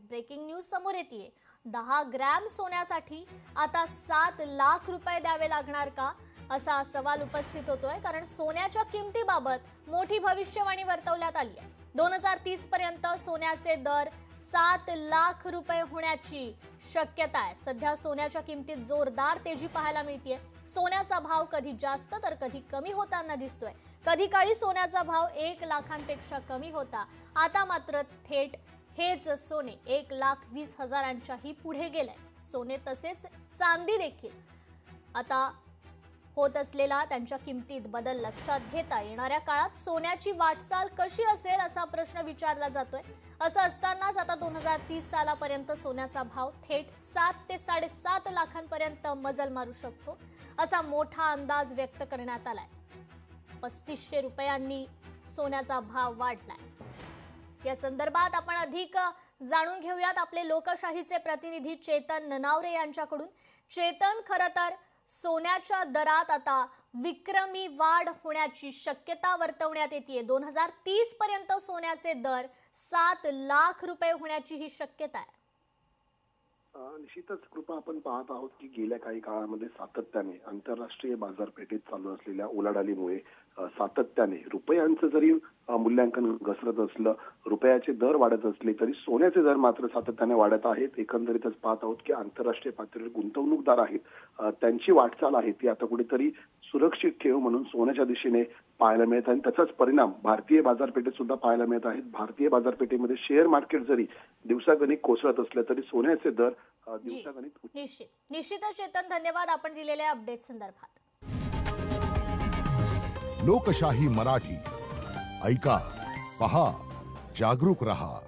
Breaking news समोर येते। 10 gram सोन्यासाठी आता 7 लाख रुपये द्यावे लागणार का, असा सवाल उपस्थित होतोय। कारण सोन्याच्या किमतीबाबत मोठी भविष्यवाणी वर्तवण्यात आली आहे। 2030 पर्यंत सोन्याचे दर 7 लाख रुपये होण्याची शक्यता आहे। सध्या सोन्याच्या किमतीत जोरदार तेजी पाहायला मिळते। सोन्याचा भाव कधी जास्त तर कधी कमी होताना दिसतोय। कधी काळी सोन्याचा भाव 1 लाखांपेक्षा कमी होता, आता मात्र थेट हेच सोने 1,20,000च्याही पुढे गेलंय। सोने तसेच चांदी देखील आता होत असलेला त्यांच्या किमतीत बदल लक्षात घेता येणाऱ्या काळात सोन्याची वाटचाल कशी असेल असा प्रश्न विचारला जातोय। असं असतानाच आता 2030 सालापर्यंत सोन्याचा भाव थेट 7 ते 7.5 लाखांपर्यंत मजल मारू शकतो, असा मोठा अंदाज व्यक्त करण्यात आलाय। 3500 रुपयांनी सोन्याचा भाव वाढलाय। या संदर्भात आपण अधिक जाणून घेऊयात आपले लोकशाहीचे प्रतिनिधी चेतन ननावरे यांच्याकडून। चेतन, खरं तर सोन्याच्या दरात आता विक्रमी वाढ होण्याची शक्यता वर्तवण्यात येते। 2030 पर्यंत सोन्याचे दर 7 लाख रुपये होण्याची ही शक्यता आहे। निश्चितच कृपा, आपण पाहत आहोत की गेल्या काही काळामध्ये सातत्याने आंतरराष्ट्रीय बाजारपेठेत चालू असलेल्या उलाढालीमुळे सातत्याने रुपयांचं जरी मूल्यांकन घसरत असलं, रुपयाचे दर वाढत असले तरी सोन्याचे दर मात्र सातत्याने वाढत आहेत। एकंदरीतच पाहत आहोत की आंतरराष्ट्रीय पातळीवर गुंतवणूकदार आहेत, त्यांची वाटचाल आहे ती आता कुठेतरी सुरक्षित ठेव म्हणून सोन्याच्या दिशेने पाहायला मिळत आहे। त्याचाच परिणाम भारतीय बाजारपेठेत सुद्धा पाहायला मिळत आहेत। भारतीय बाजारपेठेमध्ये शेअर मार्केट जरी दिवसागणिक कोसळत असले तरी सोन्याचे दर दिवसागणिक निश्चितच चेतन, धन्यवाद आपण दिलेल्या अपडेट संदर्भात। लोकशाही मराठी ऐका, पहा, जागरूक रहा।